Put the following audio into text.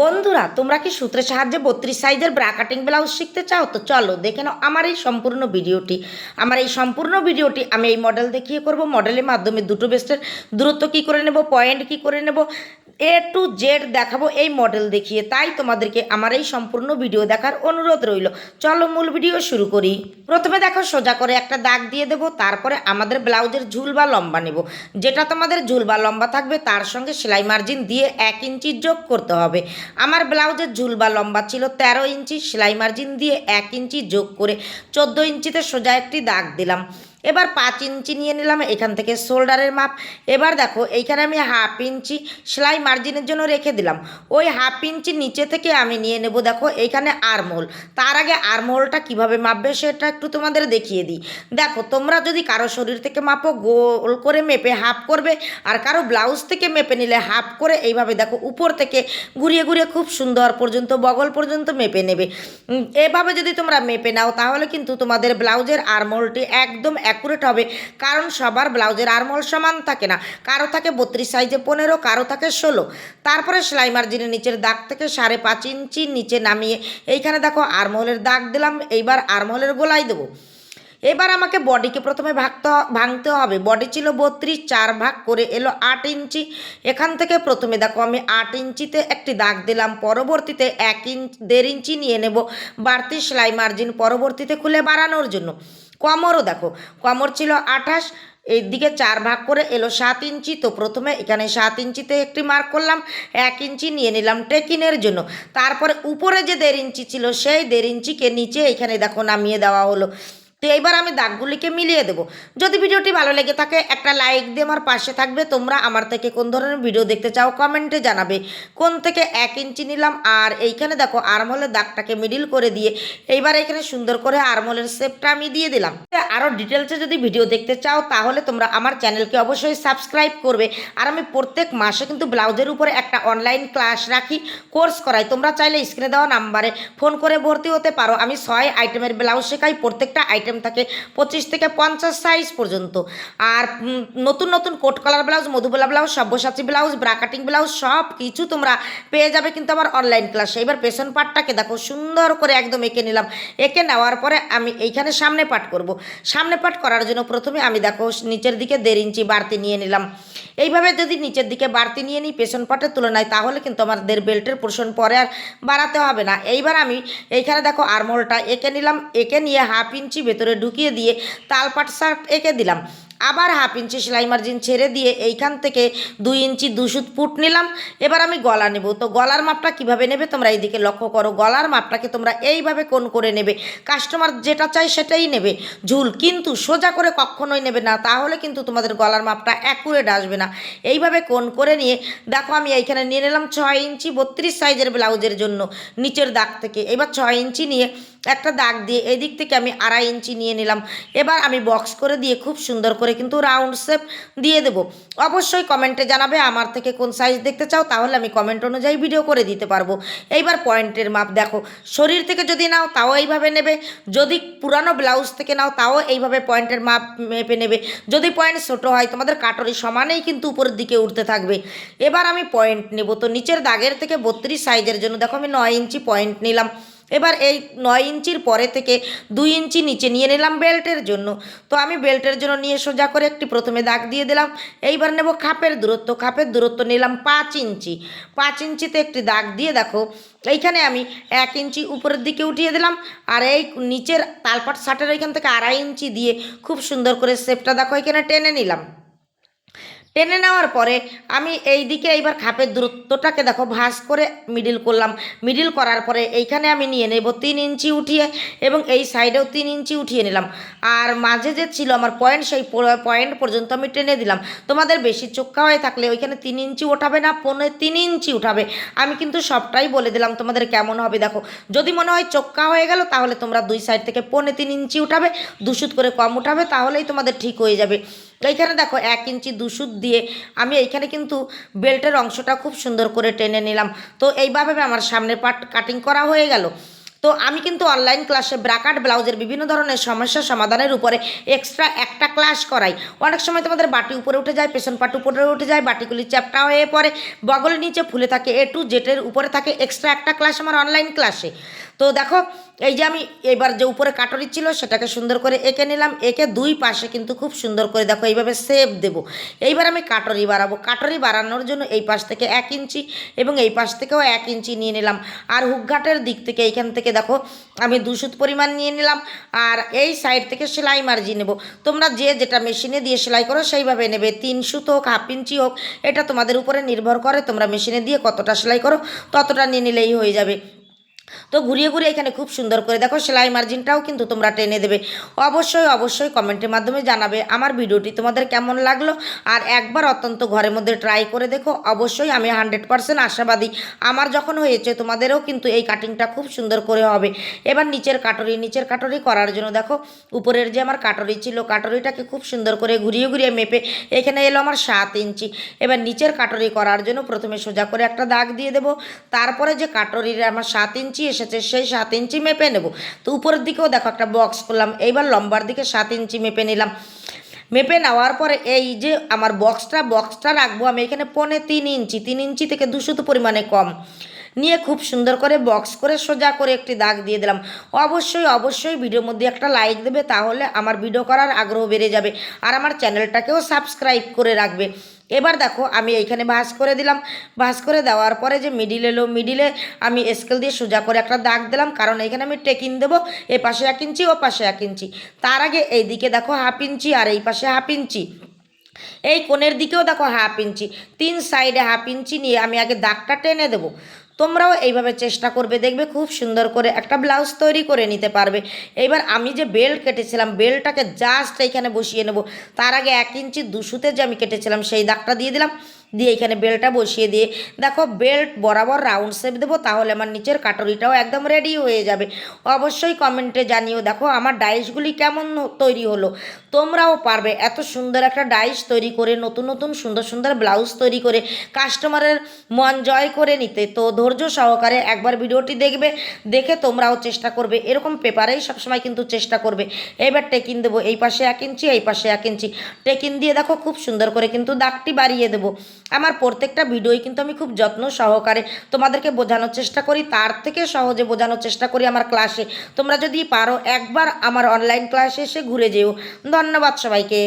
বন্ধুরা, তোমরা কি সূত্রের সাহায্যে 32 সাইজের ব্রা কাটিং ব্লাউজ শিখতে চাও? তো চলো দেখে নাও আমার এই সম্পূর্ণ ভিডিওটি আমি এই মডেল দেখিয়ে করব। মডেলের মাধ্যমে দুটো বেস্টের দূরত্ব কি করে নেব, পয়েন্ট কি করে নেব, A to Z দেখাবো এই মডেল দেখিয়ে। তাই তোমাদেরকে আমার এই সম্পূর্ণ ভিডিও দেখার অনুরোধ রইল। চলো মূল ভিডিও শুরু করি। প্রথমে দেখো, সোজা করে একটা দাগ দিয়ে দেবো। তারপরে আমাদের ব্লাউজের ঝুল বা লম্বা নেব। যেটা তোমাদের ঝুল বা লম্বা থাকবে তার সঙ্গে সেলাই মার্জিন দিয়ে 1 ইঞ্চি যোগ করতে হবে। আমার ব্লাউজের ঝুল বা লম্বা ছিল 13 ইঞ্চি, সেলাই মার্জিন দিয়ে 1 ইঞ্চি যোগ করে 14 ইঞ্চিতে সোজা একটি দাগ দিলাম। এবার 5 ইঞ্চি নিয়ে নিলাম এখান থেকে শোল্ডারের মাপ। এবার দেখো এইখানে আমি হাফ ইঞ্চি সেলাই মার্জিনের জন্য রেখে দিলাম। ওই হাফ ইঞ্চি নিচে থেকে আমি নিয়ে নেব দেখো এইখানে আর্মহোল। তার আগে আর্মহোলটা কীভাবে মাপবে সেটা একটু তোমাদের দেখিয়ে দিই। দেখো, তোমরা যদি কারো শরীর থেকে মাপো গোল করে মেপে হাফ করবে, আর কারো ব্লাউজ থেকে মেপে নিলে হাফ করে এইভাবে দেখো উপর থেকে ঘুরিয়ে ঘুরিয়ে খুব সুন্দর পর্যন্ত বগল পর্যন্ত মেপে নেবে। এভাবে যদি তোমরা মেপে নাও তাহলে কিন্তু তোমাদের ব্লাউজের আর্মহোলটি একদম অ্যাকুরেট হবে। কারণ সবার ব্লাউজের আর্মহোল সমান থাকে না, কারো থাকে 32 সাইজে 15, কারো থাকে 16। তারপরে সেলাই মার্জিনের নিচের দাগ থেকে 5.5 ইঞ্চি নিচে নামিয়ে এইখানে দেখো আর্মহোলের দাগ দিলাম। এইবার আর্মহোলের গোলাই দেবো। এবার আমাকে বডিকে প্রথমে ভাঙতে হবে। বডি ছিল 32, 4 ভাগ করে এলো 8 ইঞ্চি। এখান থেকে প্রথমে দেখো আমি 8 ইঞ্চিতে একটি দাগ দিলাম। পরবর্তীতে 1.5 ইঞ্চি নিয়ে নেব বাড়তি সেলাই মার্জিন পরবর্তীতে খুলে বাড়ানোর জন্য। কোমরও দেখো, কোমর ছিল 28, এই দিকে 4 ভাগ করে এলো 7 ইঞ্চি। তো প্রথমে এখানে 7 ইঞ্চিতে একটি মার্ক করলাম, 1 ইঞ্চি নিয়ে নিলাম টেকিনের জন্য। তারপরে উপরে যে 1.5 ইঞ্চি ছিল সেই 1.5 ইঞ্চিকে নিচে এখানে দেখো নামিয়ে দেওয়া হলো। তো এইবার আমি দাগগুলিকে মিলিয়ে দেবো। যদি ভিডিওটি ভালো লেগে থাকে একটা লাইক দিয়ে আমার পাশে থাকবে। তোমরা আমার থেকে কোন ধরনের ভিডিও দেখতে চাও কমেন্টে জানাবে। কোন থেকে 1 ইঞ্চি নিলাম, আর এইখানে দেখো আর্মহোলের দাগটাকে মিডিল করে দিয়ে এইবার এখানে সুন্দর করে আর্মহোলের শেপটা আমি দিয়ে দিলাম। আরও ডিটেলসে যদি ভিডিও দেখতে চাও তাহলে তোমরা আমার চ্যানেলকে অবশ্যই সাবস্ক্রাইব করবে। আর আমি প্রত্যেক মাসে কিন্তু ব্লাউজের উপরে একটা অনলাইন ক্লাস রাখি, কোর্স করাই। তোমরা চাইলে স্ক্রিনে দেওয়া নাম্বারে ফোন করে ভর্তি হতে পারো। আমি 6 আইটেমের ব্লাউজ শেখাই। প্রত্যেকটা আইটেম থাকে 25 থেকে 50 সাইজ পর্যন্ত। আর নতুন নতুন coat collar blouse, Madhubala blouse, Sabyasachi blouse, bra cutting blouse সব কিছু তোমরা পেয়ে যাবে কিন্তু আমার অনলাইন ক্লাসে। এবার পেছন পাটটাকে দেখো সুন্দর করে একদম এঁকে নিলাম। এঁকে নেওয়ার পরে আমি এইখানে সামনে পাট করব। সামনে পাট করার জন্য প্রথমে আমি দেখো নিচের দিকে 1.5 ইঞ্চি বাড়তি নিয়ে নিলাম। এইভাবে যদি নিচের দিকে বাড়তি নিয়ে নিই পেছন পাটের তুলনায় তাহলে কিন্তু আমাদের বেল্টের পোর্শন পরে আর বাড়াতে হবে না। এইবার আমি এইখানে দেখো আর্মহোলটা এঁকে নিলাম। এঁকে নিয়ে হাফ ইঞ্চি ভেতরে ঢুকিয়ে দিয়ে তালপাট শার্ট এঁকে দিলাম। আবার হাফ ইঞ্চি সেলাই মার্জিন ছেড়ে দিয়ে এইখান থেকে 2 ইঞ্চি 2 সুত পুট নিলাম। এবার আমি গলা নেব। তো গলার মাপটা কিভাবে নেবে তোমরা এইদিকে লক্ষ্য করো। গলার মাপটাকে তোমরা এইভাবে কোণ করে নেবে। কাস্টমার যেটা চাই সেটাই নেবে। ঝুল কিন্তু সোজা করে কখনোই নেবে না, তাহলে কিন্তু তোমাদের গলার মাপটা অ্যাকুরেট আসবে না। এইভাবে কোণ করে নিয়ে দেখো আমি এইখানে নিয়ে নিলাম 6 ইঞ্চি 32 সাইজের ব্লাউজের জন্য নিচের দাগ থেকে। এবার 6 ইঞ্চি নিয়ে একটা দাগ দিয়ে এই দিক থেকে আমি 2.5 ইঞ্চি নিয়ে নিলাম। এবার আমি বক্স করে দিয়ে খুব সুন্দর করে কিন্তু রাউন্ড শেপ দিয়ে দেব। অবশ্যই কমেন্টে জানাবে আমার থেকে কোন সাইজ দেখতে চাও, তাহলে আমি কমেন্ট অনুযায়ী ভিডিও করে দিতে পারবো। এইবার পয়েন্টের মাপ দেখো, শরীর থেকে যদি নাও তাও এইভাবে নেবে, যদি পুরানো ব্লাউজ থেকে নাও তাও এইভাবে পয়েন্টের মাপ মেপে নেবে। যদি পয়েন্ট ছোটো হয় তোমাদের কাটরি সমানেই কিন্তু উপরের দিকে উঠতে থাকবে। এবার আমি পয়েন্ট নেব। তো নিচের দাগের থেকে 32 সাইজের জন্য দেখো আমি 9 ইঞ্চি পয়েন্ট নিলাম। এবার এই 9 ইঞ্চির পরে থেকে 2 ইঞ্চি নিচে নিয়ে নিলাম বেল্টের জন্য। তো আমি বেল্টের জন্য নিয়ে সোজা করে একটি প্রথমে দাগ দিয়ে দিলাম। এইবার নেব খাপের দূরত্ব। খাপের দূরত্ব নিলাম 5 ইঞ্চি। 5 ইঞ্চিতে একটি দাগ দিয়ে দেখো এইখানে আমি 1 ইঞ্চি উপরের দিকে উঠিয়ে দিলাম। আর এই নিচের তালপাট শার্টের ওইখান থেকে 2.5 ইঞ্চি দিয়ে খুব সুন্দর করে শেপটা দেখো এখানে টেনে নিলাম। টেনে নেওয়ার পরে আমি এই দিকে এইবার খাপের দূরত্বটাকে দেখো ভাঁজ করে মিডিল করলাম। মিডিল করার পরে এইখানে আমি নিয়ে নেব 3 ইঞ্চি উঠিয়ে, এবং এই সাইডেও 3 ইঞ্চি উঠিয়ে নিলাম। আর মাঝে যে ছিল আমার পয়েন্ট সেই পয়েন্ট পর্যন্ত আমি টেনে দিলাম। তোমাদের বেশি চোক্কা হয়ে থাকলে ওইখানে 3 ইঞ্চি উঠাবে না, 3 ইঞ্চি উঠাবে। আমি কিন্তু সবটাই বলে দিলাম তোমাদের কেমন হবে দেখো। যদি মনে হয় চোক্কা হয়ে গেল তাহলে তোমরা 2 সাইড থেকে 3 ইঞ্চি উঠাবে, 2 সুত করে কম উঠাবে, তাহলেই তোমাদের ঠিক হয়ে যাবে। এইখানে দেখো 1 ইঞ্চি 2 সুত দিয়ে আমি এইখানে কিন্তু বেল্টের অংশটা খুব সুন্দর করে টেনে নিলাম। তো এইভাবে আমার সামনের পার্ট কাটিং করা হয়ে গেল। তো আমি কিন্তু অনলাইন ক্লাসে ব্রাকাট ব্লাউজের বিভিন্ন ধরনের সমস্যা সমাধানের উপরে এক্সট্রা একটা ক্লাস করাই। অনেক সময় তোমাদের বাটি উপরে উঠে যায়, পেছন পাট উপরে উঠে যায়, বাটিগুলি চ্যাপটা হয়ে পড়ে, বগল নিচে ফুলে থাকে, A to Z উপরে থাকে এক্সট্রা একটা ক্লাস আমার অনলাইন ক্লাসে। তো দেখো এই যে আমি এবার যে উপরে কাটরি ছিল সেটাকে সুন্দর করে এঁকে নিলাম, এঁকে দুই পাশে কিন্তু খুব সুন্দর করে দেখো এইভাবে শেপ দেব। এইবার আমি কাটরি বাড়াবো। কাটরি বাড়ানোর জন্য এই পাশ থেকে 1 ইঞ্চি এবং এই পাশ থেকেও 1 ইঞ্চি নিয়ে নিলাম। আর হুকঘাটের দিক থেকে এইখান থেকে দেখো আমি 2 সুত পরিমাণ নিয়ে নিলাম। আর এই সাইড থেকে সেলাই মার্জিন নেব। তোমরা যে যেটা মেশিনে দিয়ে সেলাই করো সেইভাবে নেবে, 3 সুত হোক, 1/2 ইঞ্চি হোক, এটা তোমাদের উপরে নির্ভর করে। তোমরা মেশিনে দিয়ে কতটা সেলাই করো ততটা নিয়ে নিলেই হয়ে যাবে। তো ঘুরিয়ে ঘুরিয়ে এখানে খুব সুন্দর করে দেখো সেলাই মার্জিনটাও কিন্তু তোমরা টেনে দেবে। অবশ্যই অবশ্যই কমেন্টের মাধ্যমে জানাবে আমার ভিডিওটি তোমাদের কেমন লাগলো। আর একবার অত্যন্ত ঘরের মধ্যে ট্রাই করে দেখো, অবশ্যই আমি 100% আশাবাদী আমার যখন হয়েছে তোমাদেরও কিন্তু এই কাটিংটা খুব সুন্দর করে হবে। এবার নিচের কাটরি করার জন্য দেখো উপরের যে আমার কাটরি ছিল, কাটরিটাকে খুব সুন্দর করে ঘুরিয়ে ঘুরিয়ে মেপে এখানে এলো আমার 7 ইঞ্চি। এবার নিচের কাটরি করার জন্য প্রথমে সোজা করে একটা দাগ দিয়ে দেবো, তারপরে যে কাটরির আমার 7 ইঞ্চি এসেছে সেই 7 ইঞ্চি মেপে নেব। তো উপরের দিকেও দেখো একটা বক্স করলাম, এইবার লম্বার দিকে 7 ইঞ্চি মেপে নিলাম। মেপে নেওয়ার পরে এই যে আমার বক্সটা রাখবো আমি এখানে 3.25 ইঞ্চি, 3 ইঞ্চি থেকে 2 সুতো পরিমাণে কম নিয়ে খুব সুন্দর করে বক্স করে সোজা করে একটি দাগ দিয়ে দিলাম। অবশ্যই অবশ্যই ভিডিওর মধ্যে একটা লাইক দেবে, তাহলে আমার ভিডিও করার আগ্রহ বেড়ে যাবে আর আমার চ্যানেলটাকেও সাবস্ক্রাইব করে রাখবে। এবার দেখো আমি এইখানে ভাঁজ করে দিলাম। ভাঁজ করে দেওয়ার পরে যে মিডিল এলো, মিডিলে আমি স্কেল দিয়ে সোজা করে একটা দাগ দিলাম, কারণ এখানে আমি টেকিং দেবো। এ পাশে 1 ইঞ্চি, ও পাশে 1 ইঞ্চি। তার আগে এই দিকে দেখো 1/2 ইঞ্চি আর এই পাশে 1/2 ইঞ্চি, এই কোণের দিকেও দেখো 1/2 ইঞ্চি, 3 সাইডে 1/2 ইঞ্চি নিয়ে আমি আগে দাগটা টেনে দেবো। তোমরাও এইভাবে চেষ্টা করবে, দেখবে খুব সুন্দর করে একটা ব্লাউজ তৈরি করে নিতে পারবে। এইবার আমি যে বেল্ট কেটেছিলাম বেল্টটাকে জাস্ট এইখানে বসিয়ে নেব। তার আগে 1 ইঞ্চি 2 সুতে যে আমি কেটেছিলাম সেই দাগটা দিয়ে দিলাম, দিয়ে এখানে বেল্টটা বসিয়ে দিয়ে দেখো বেল্ট বরাবর রাউন্ড শেপ দেবো, তাহলে আমার নিচের কাটরিটাও একদম রেডি হয়ে যাবে। অবশ্যই কমেন্টে জানিও দেখো আমার ডাইসগুলি কেমন তৈরি হলো। তোমরাও পারবে এত সুন্দর একটা ডাইস তৈরি করে, নতুন নতুন সুন্দর সুন্দর ব্লাউজ তৈরি করে কাস্টমারের মন জয় করে নিতে। তো ধৈর্য সহকারে একবার ভিডিওটি দেখবে, দেখে তোমরাও চেষ্টা করবে এরকম পেপারেই সবসময় কিন্তু চেষ্টা করবে। এবার টেকিন দেবো, এই পাশে 1 ইঞ্চি, এই পাশে 1 ইঞ্চি টেকিন দিয়ে দেখো খুব সুন্দর করে কিন্তু দাগটি বাড়িয়ে দেবো। আমার প্রত্যেকটা ভিডিওই কিন্তু আমি খুব যত্ন সহকারে তোমাদেরকে বোঝানোর চেষ্টা করি, তার থেকে সহজে বোঝানোর চেষ্টা করি আমার ক্লাসে। তোমরা যদি পারো একবার আমার অনলাইন ক্লাসে এসে ঘুরে যেও। ধন্যবাদ সবাইকে।